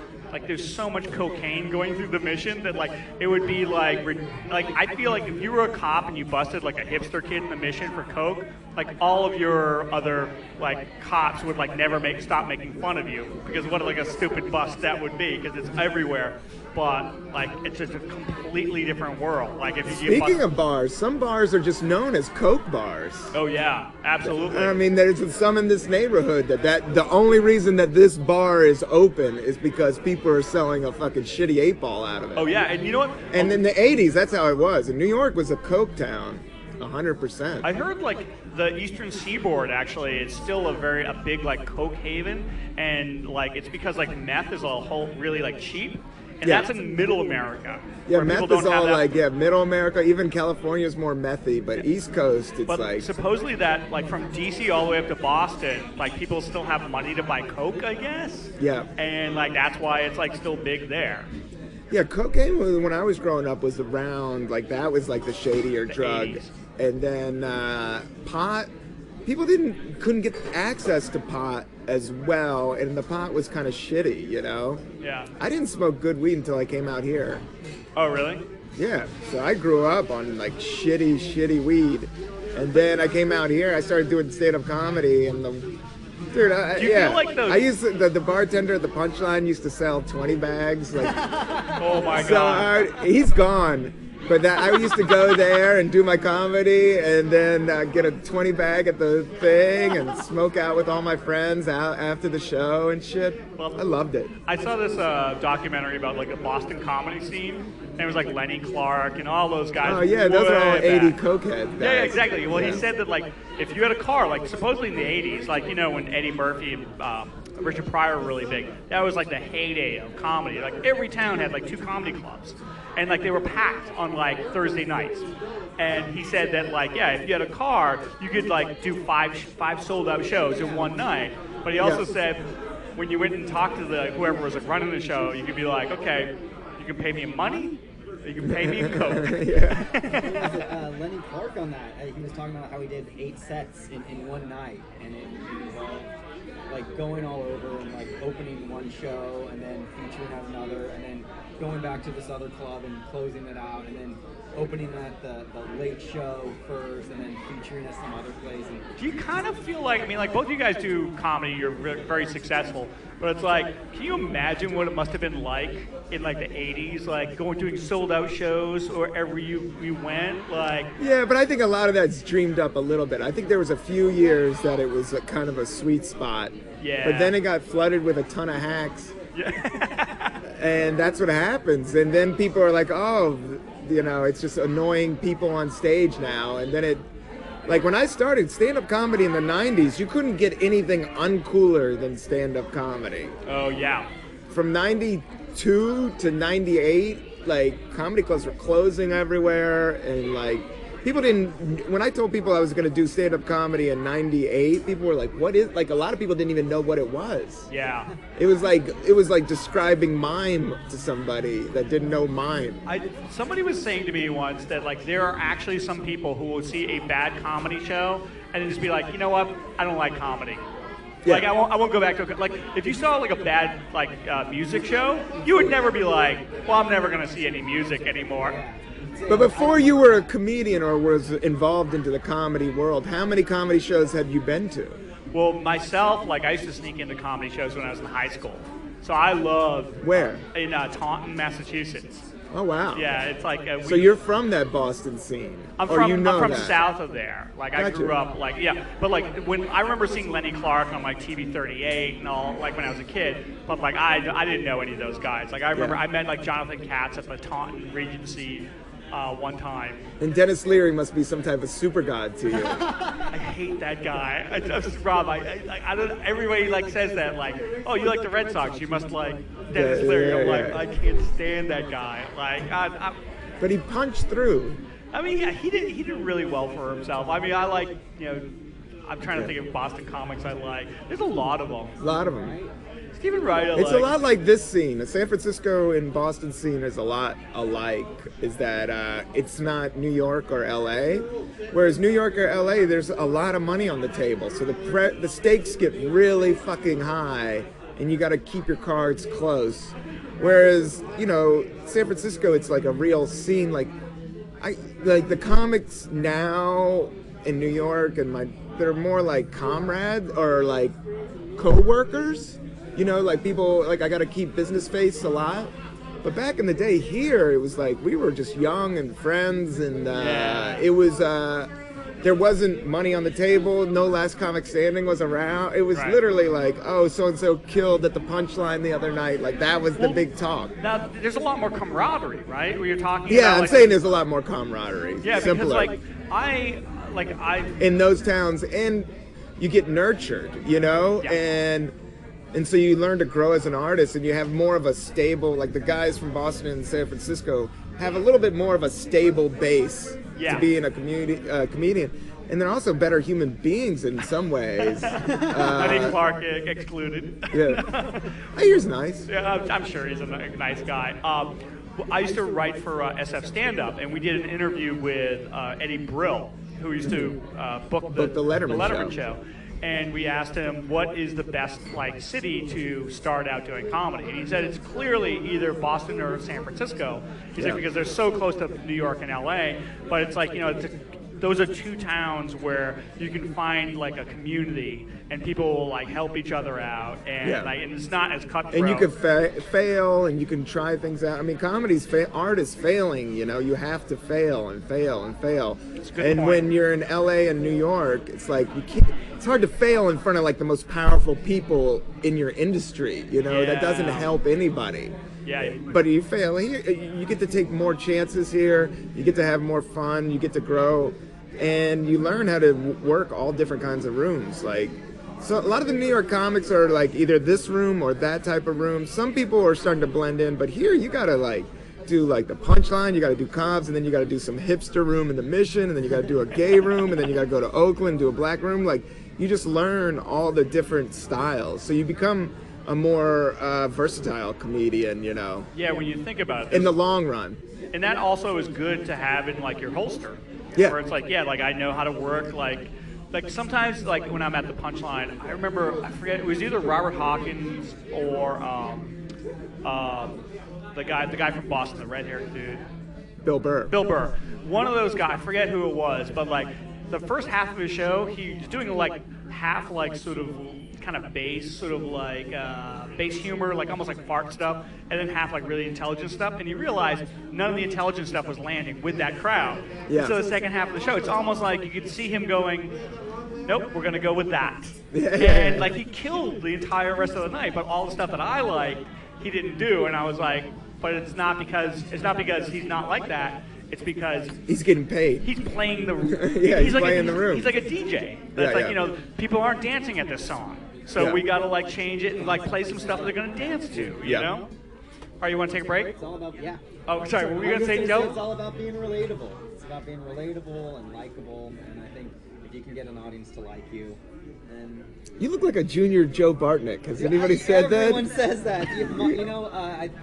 there's so much cocaine going through the Mission that like it would be like I feel like if you were a cop and you busted like a hipster kid in the Mission for coke, like all of your other like cops would like never stop making fun of you because what like a stupid bust that would be because it's everywhere. But like it's just a completely different world. Like if you Speaking of bars, some bars are just known as coke bars. Oh yeah, absolutely. I mean, there's some in this neighborhood that the only reason that this bar is open is because people are selling a fucking shitty 8-ball out of it. Oh yeah, and you know what? And in the 80s, that's how it was. And New York was a coke town, 100%. I heard like the Eastern Seaboard actually is still a big like coke haven, and like it's because like meth is really like cheap. And that's in Middle America. Yeah, meth is all like, Middle America, even California is more methy, but East Coast, it's but like... supposedly that, like from DC all the way up to Boston, like people still have money to buy coke, I guess. Yeah. And like that's why it's like still big there. Yeah, cocaine, when I was growing up, was around, like that was like the shadier drug. 80s. And then pot, people couldn't get access to pot as well, and the pot was kind of shitty, you know? Yeah. I didn't smoke good weed until I came out here. Oh, really? Yeah, so I grew up on like shitty weed. And then I came out here, I started doing stand-up comedy, and dude, Do you feel like those... I used to, the bartender at the Punchline used to sell 20 bags. Like, oh my God. He's gone. But I used to go there and do my comedy and then get a 20 bag at the thing and smoke out with all my friends out after the show and shit. Well, I loved it. I saw this documentary about like the Boston comedy scene, and it was like Lenny Clark and all those guys. Oh yeah, those are all 80 back. cokeheads. Yeah, exactly. Well, yeah. he said that like if you had a car, like supposedly in the 80s, like you know when Eddie Murphy Richard Pryor were really big. That was like the heyday of comedy. Like every town had like 2 comedy clubs, and like they were packed on like Thursday nights. And he said that like, yeah, if you had a car, you could like do five sold out shows in one night. But he also said when you went and talked to the whoever was like running the show, you could be like, okay, you can pay me in money. You can pay me in coke. Lenny Clark on that. He was talking about how he did 8 sets in one night, and it involved like going all over and like opening one show and then featuring at another, and then going back to this other club and closing it out, and then opening at the late show first, and then featuring at some other place. Do you kind of feel like, I mean, like both of you guys do comedy, you're very successful, but it's like, can you imagine what it must have been like in like the 80s, like doing sold out shows wherever you went? Like, yeah, but I think a lot of that's dreamed up a little bit. I think there was a few years that it was a kind of a sweet spot. Yeah. But then it got flooded with a ton of hacks. yeah. And that's what happens. And then people are like, oh, you know, it's just annoying people on stage now. And then like when I started stand-up comedy in the 90s, you couldn't get anything uncooler than stand-up comedy. Oh, yeah. From 92 to 98, like comedy clubs were closing everywhere. And like people didn't, when I told people I was going to do stand-up comedy in 98, people were like, what is, like a lot of people didn't even know what it was. Yeah. It was like describing mime to somebody that didn't know mime. Somebody was saying to me once that like there are actually some people who will see a bad comedy show and just be like, you know what, I don't like comedy. Yeah. Like I won't go back to like if you saw like a bad like music show, you would never be like, well, I'm never gonna see any music anymore. But before you were a comedian or was involved into the comedy world, how many comedy shows had you been to? Well, myself, like I used to sneak into comedy shows when I was in high school. So I loved Where? In Taunton, Massachusetts. Oh wow. Yeah, it's like so you're from that Boston scene, I'm or you know from that? south of there. Like I Gotcha. grew up like but like when I remember seeing Lenny Clark on like TV 38 and all like when I was a kid, but like I didn't know any of those guys. Like I remember I met like Jonathan Katz at the Taunton Regency one time. And Dennis Leary must be some type of super god to you. I hate that guy. Rob, I don't. Everybody like says that like, oh, you like the Red Sox, you must like Dennis Leary. I'm like, I can't stand that guy. Like, But he punched through. I mean, yeah, he did really well for himself. I mean, I like, you know, I'm trying to think of Boston comics I like. There's a lot of them. A lot of them. Stephen Wright, It's a lot like this scene. The San Francisco and Boston scene is a lot alike. Is that it's not New York or L.A. Whereas New York or L.A. there's a lot of money on the table, so the stakes get really fucking high, and you got to keep your cards close. Whereas you know San Francisco, it's like a real scene. Like the comics now in New York and they're more like comrades or like co-workers. You know, like people, like I got to keep business face a lot. But back in the day here, it was like we were just young and friends, and it was, there wasn't money on the table. No Last Comic Standing was around. It was literally like, oh, so-and-so killed at the Punchline the other night. Like that was the big talk. Now, there's a lot more camaraderie, right? Where you're talking Yeah, about, I'm like, saying there's a lot more camaraderie. Yeah, simpler. because I in those towns, and you get nurtured, you know, and so you learn to grow as an artist, and you have more of a stable, like the guys from Boston and San Francisco have a little bit more of a stable base to being a comedian. And they're also better human beings in some ways. Lenny Clark excluded. Yeah. He was nice. Yeah, I'm sure he's a nice guy. I used to write for SF Stand Up, and we did an interview with Eddie Brill, who used to book the Letterman show. And we asked him, what is the best like city to start out doing comedy? And he said it's clearly either Boston or San Francisco. He said because they're so close to New York and LA, but it's like, you know, those are 2 towns where you can find like a community and people will like help each other out, and like, and it's not as cutthroat. And you can fail, and you can try things out. I mean, comedy's art is failing. You know, you have to fail and fail and fail. And when you're in LA and New York, it's like you can't. It's hard to fail in front of like the most powerful people in your industry. You know, that doesn't help anybody. Yeah. But you fail here, you get to take more chances here. You get to have more fun. You get to grow, and you learn how to work all different kinds of rooms. Like So a lot of the New York comics are like either this room or that type of room. Some people are starting to blend in, but here you gotta like do like the punchline, you gotta do Cobb's, and then you gotta do some hipster room in the Mission, and then you gotta do a gay room, and then you gotta go to Oakland, do a black room. Like you just learn all the different styles, so you become a more versatile comedian, you know. Yeah, when you think about it. In the long run. And that also is good to have in like your holster. Yeah. Where it's like, yeah, like I know how to work like sometimes, like when I'm at the punchline, I remember, I forget, it was either Robert Hawkins or the guy from Boston, the red-haired dude. Bill Burr. Bill Burr. One of those guys, I forget who it was, but like the first half of his show, he was doing like half like sort of kind of bass, sort of like bass humor, like almost like fart stuff, and then half like really intelligent stuff. And he realized none of the intelligent stuff was landing with that crowd. Yeah. So the second half of the show, it's almost like you could see him going, nope, we're going to go with that. Yeah. And like he killed the entire rest of the night, but all the stuff that I like, he didn't do. And I was like, but it's not because he's not like that. It's because he's getting paid. he's playing the Yeah, he's like playing the room. He's like a DJ. That's Yeah, like, yeah. you know, people aren't dancing at this song. So Yeah. we got to like change it and like play some stuff that they're going to dance to, you Yeah. know? All right, you want to take a break? It's all about, yeah. Oh, sorry, what were you I was going to say, gonna Joe? It's all about being relatable. It's about being relatable and likable, and I think if you can get an audience to like you, then... You look like a junior Joe Bartnick. Has anybody said that? Everyone says that. You know,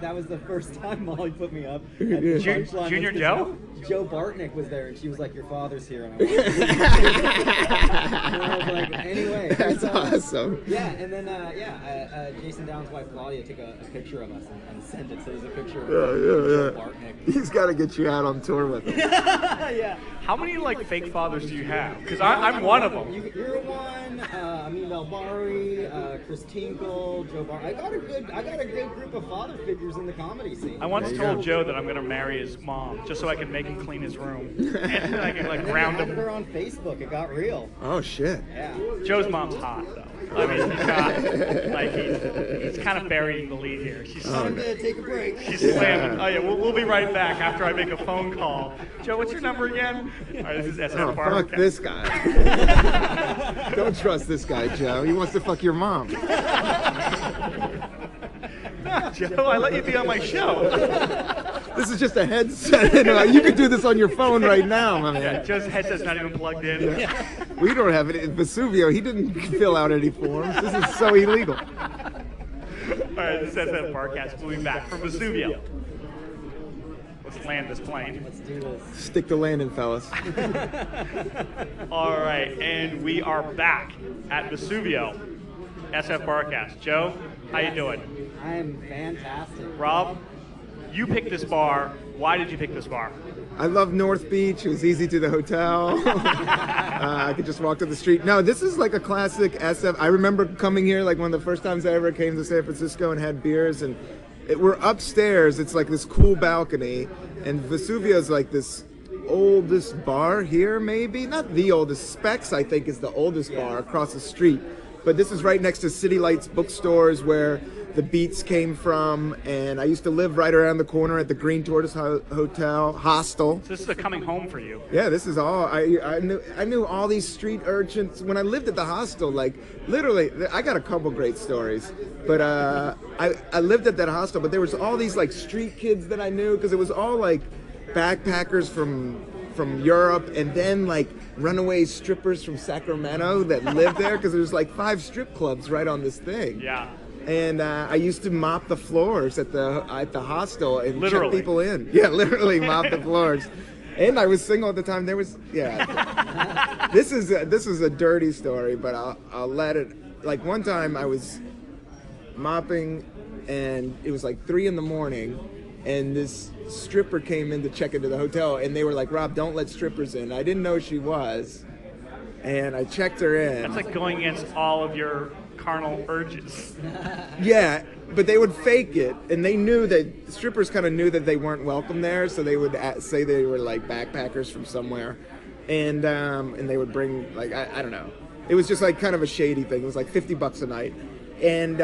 that was the first time Molly put me up. At the punchline. Junior Joe? Joe Bartnick was there, and she was like, "Your father's here," and I was like, "Anyway." That's awesome. Yeah, and then Jason Down's wife Claudia took a picture of us and sent it. So there's a picture of Joe Bartnick. He's got to get you out on tour with him. Yeah. How many like fake fathers do you have? Because I'm one of them. You're one. Amin Elbari, Chris Tinkle, Joe Bar. I got a good group of father figures in the comedy scene. I once told Joe that I'm going to marry his mom just so I can make him clean his room. And I can like ground I him. her on Facebook. It got real. Oh shit. Yeah. Joe's mom's hot though. I mean, he's got like he's kind of burying the lead here. She's Time to take a break. She's slamming. Oh yeah, we'll be right back after I make a phone call. Joe, what's your number again? All right, this is Oh, SFBarkast. fuck this guy. Don't trust this guy, Joe. He wants to fuck your mom. Joe, I let you be on my show. This is just a headset. You could do this on your phone right now, my man. Yeah, Joe's headset's not even plugged in. We don't have it. In Vesuvio, he didn't fill out any forms. This is so illegal. All right, this is SFBarkast. We'll be back from Vesuvio. Let's land this plane. Let's do this. Stick to landing, fellas. All right, and we are back at Vesuvio. SFBarkast. Joe, how you doing? I am fantastic. Rob, you picked this bar. Why did you pick this bar? I love North Beach. It was easy to the hotel. I could just walk to the street. No, this is like a classic SF. I remember coming here like one of the first times I ever came to San Francisco and had beers. And we're upstairs. It's like this cool balcony. And Vesuvio is like this oldest bar here, maybe. Not the oldest. Specs, I think, is the oldest bar across the street. But this is right next to City Lights bookstores where the Beats came from, and I used to live right around the corner at the Green Tortoise Hostel. So this is a coming home for you. Yeah, this is all. I knew all these street urchins when I lived at the hostel. Like literally, I got a couple great stories. But I lived at that hostel, but there was all these like street kids that I knew because it was all like backpackers from Europe, and then like runaway strippers from Sacramento that lived there because there's like 5 strip clubs right on this thing. Yeah. And I used to mop the floors at the hostel and Literally. check people in. Yeah, literally mop the floors. And I was single at the time. There was This is a dirty story, but I'll let it. Like one time I was mopping, and it was like 3 a.m, and this stripper came in to check into the hotel, and they were like, "Rob, don't let strippers in." I didn't know she was, and I checked her in. That's like going against all of your carnal urges. Yeah, but they would fake it, and they knew that strippers kind of knew that they weren't welcome there, so they would say they were like backpackers from somewhere, and they would bring like I don't know. It was just like kind of a shady thing. It was like $50 a night, and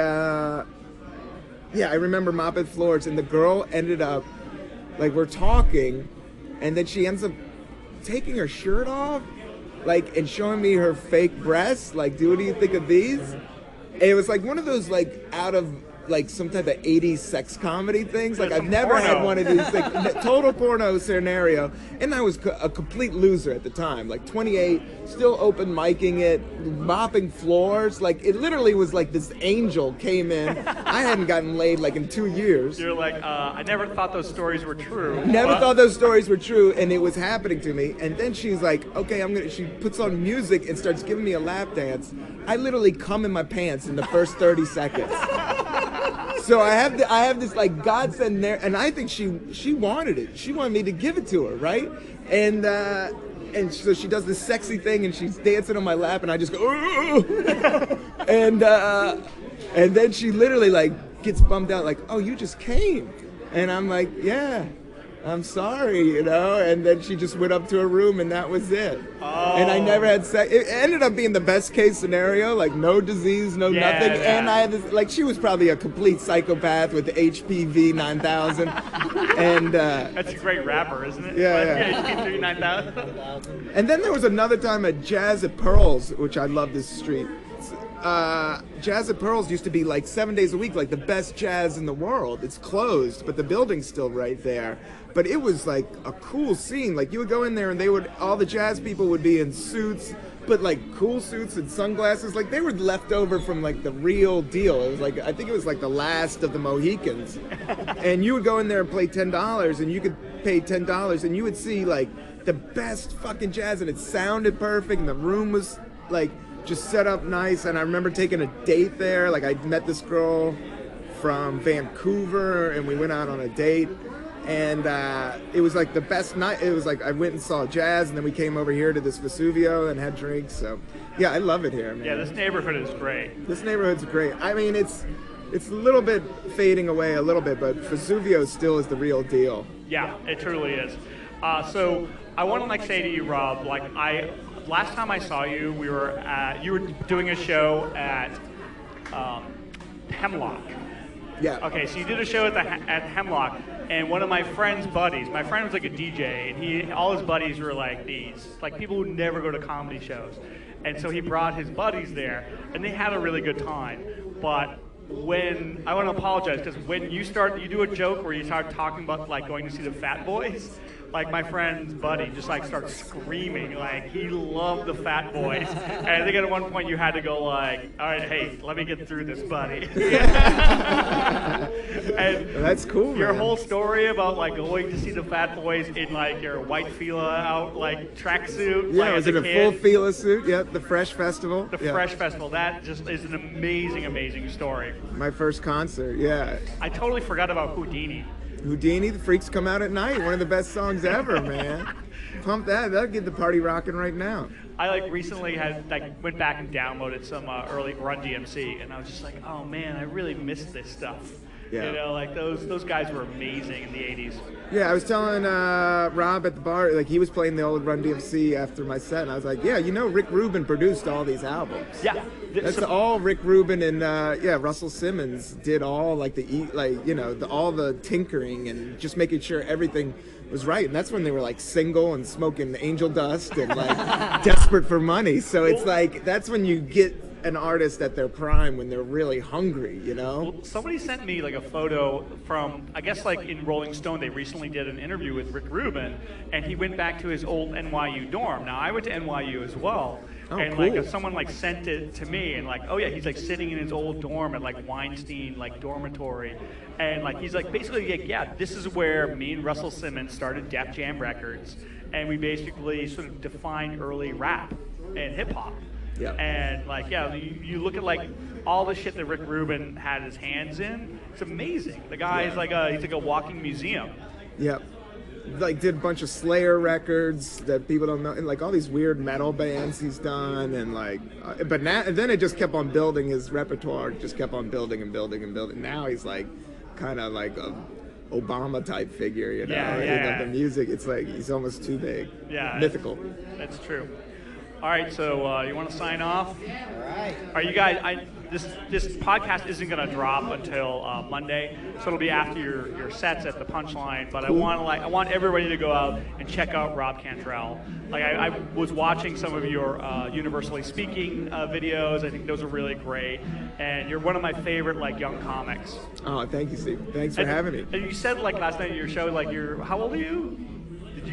yeah, I remember mopping floors, and the girl ended up like we're talking, and then she ends up taking her shirt off. like, and showing me her fake breasts. Like, what do you think of these? It was like one of those like out of like some type of 80s sex comedy things. Like, I've never had one of these, like, total porno scenario. And I was a complete loser at the time, like 28, still open micing it, mopping floors. Like, it literally was like this angel came in. I hadn't gotten laid like in 2 years. You're like, I never thought those stories were true. Never thought those stories were true, and it was happening to me. And then she's like, okay, she puts on music and starts giving me a lap dance. I literally come in my pants in the first 30 seconds. So I have this like godsend there, and I think she wanted it. She wanted me to give it to her, right? And so she does this sexy thing, and she's dancing on my lap, and I just go, and then she literally like gets bummed out, like, oh, you just came, and I'm like, yeah, I'm sorry, you know. And then she just went up to her room, and that was it. Oh. And I never had sex. It ended up being the best case scenario, like no disease, no nothing. Yeah. And I had this, like, she was probably a complete psychopath with HPV 9000. And that's a great rapper, isn't it? Yeah. HPV 9000. And then there was another time at Jazz at Pearls, which I love this street. Jazz at Pearls used to be like 7 days a week, like the best jazz in the world. It's closed, but the building's still right there. But it was like a cool scene. Like, you would go in there and all the jazz people would be in suits, but like cool suits and sunglasses. Like, they were left over from like the real deal. It was like, I think it was like the last of the Mohicans. And you would go in there and play $10, and you could pay $10, and you would see like the best fucking jazz, and it sounded perfect, and the room was like just set up nice. And I remember taking a date there. Like, I met this girl from Vancouver, and we went out on a date. And it was like the best night. It was like I went and saw jazz, and then we came over here to this Vesuvio and had drinks. So, yeah, I love it here, man. Yeah, this neighborhood is great. This neighborhood's great. I mean, it's a little bit fading away a little bit, but Vesuvio still is the real deal. Yeah, it truly is. So I want to like say to you, Rob, like last time I saw you, you were doing a show at Hemlock. Yeah. Okay, so you did a show at Hemlock, and one of my friend's buddies, my friend was like a DJ, and all his buddies were like these, like people who never go to comedy shows. And so he brought his buddies there, and they had a really good time. But when, I want to apologize, because when you do a joke where you start talking about like going to see the Fat Boys, like my friend's buddy just like starts screaming, like he loved the Fat Boys. And I think at one point you had to go like, all right, hey, let me get through this, buddy. And that's cool. Your man. whole story about like going to see the Fat Boys in like your white Fila out like tracksuit. Yeah, like, I was in a full Fila suit. Yep, the Fresh Festival. The Fresh Festival. That just is an amazing, amazing story. My first concert. Yeah. I totally forgot about Houdini. Houdini, The Freaks Come Out at Night, one of the best songs ever, man. Pump that, that'll get the party rocking right now. I like recently went back and downloaded some early Run DMC, and I was just like, oh man, I really missed this stuff. Yeah. You know, like those guys were amazing in the 80s. Yeah, I was telling Rob at the bar, like he was playing the old Run DMC after my set, and I was like, yeah, you know, Rick Rubin produced all these albums. Yeah. That's all Rick Rubin and Russell Simmons did all like all the tinkering and just making sure everything was right. And that's when they were like single and smoking angel dust and like desperate for money. So it's like that's when you get an artist at their prime, when they're really hungry, you know? Well, somebody sent me like a photo from, I guess like in Rolling Stone, they recently did an interview with Rick Rubin, and he went back to his old NYU dorm. Now I went to NYU as well. Oh, and cool. like if someone like sent it to me and like, oh yeah, he's like sitting in his old dorm at like Weinstein like dormitory, and like he's like basically like, yeah, this is where me and Russell Simmons started Def Jam Records, and we basically sort of defined early rap and hip hop. Yeah. And like, yeah, you look at like all the shit that Rick Rubin had his hands in. It's amazing. The guy is like he's like a walking museum. Yep. Like did a bunch of Slayer records that people don't know, and like all these weird metal bands he's done, and like, but now and then it just kept on building. His repertoire just kept on building and building and building. Now he's like, kind of like a Obama type figure, you know. Yeah. The music, it's like he's almost too big. Yeah. Mythical. That's true. All right, so you want to sign off? All right. Are you guys? this podcast isn't going to drop until Monday, so it'll be after your sets at the Punchline. But Cool. I want everybody to go out and check out Rob Cantrell. Like I was watching some of your Universally Speaking videos. I think those are really great, and you're one of my favorite like young comics. Oh, thank you, Steve. Thanks for having me. And you said like last night at your show, like how old are you?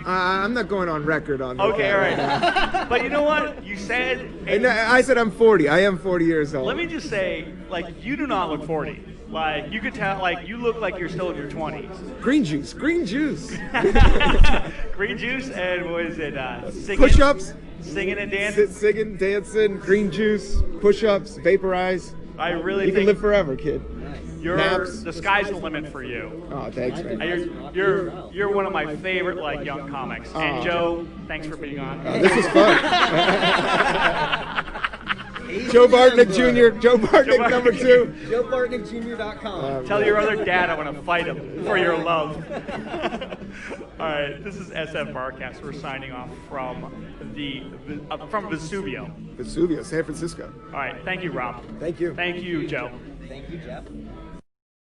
I'm not going on record on that. Okay, all right. But you know what? You said. And I said I'm 40. I am 40 years old. Let me just say, like, you do not look 40. Like, you could tell, like, you look like you're still in your 20s. Green juice, green juice. Green juice and what is it? Singing, Push-ups. Singing and dancing. Singing, dancing, green juice, push-ups, vaporize. I really You think can live forever, kid. Naps. the sky's the limit for you. Oh, thanks, man. You're one of my favorite like young comics. And Joe, thanks for being on. This was fun. Joe Bartnick Jr. Joe Bartnick number 2. JoeBartnickJr.com. Tell your other dad I want to fight him for your love. All right, this is SFBarkast. We're signing off from from Vesuvio. Vesuvio, San Francisco. All right, thank you, Rob. Thank you. Thank you, Joe. Thank you, Jeff.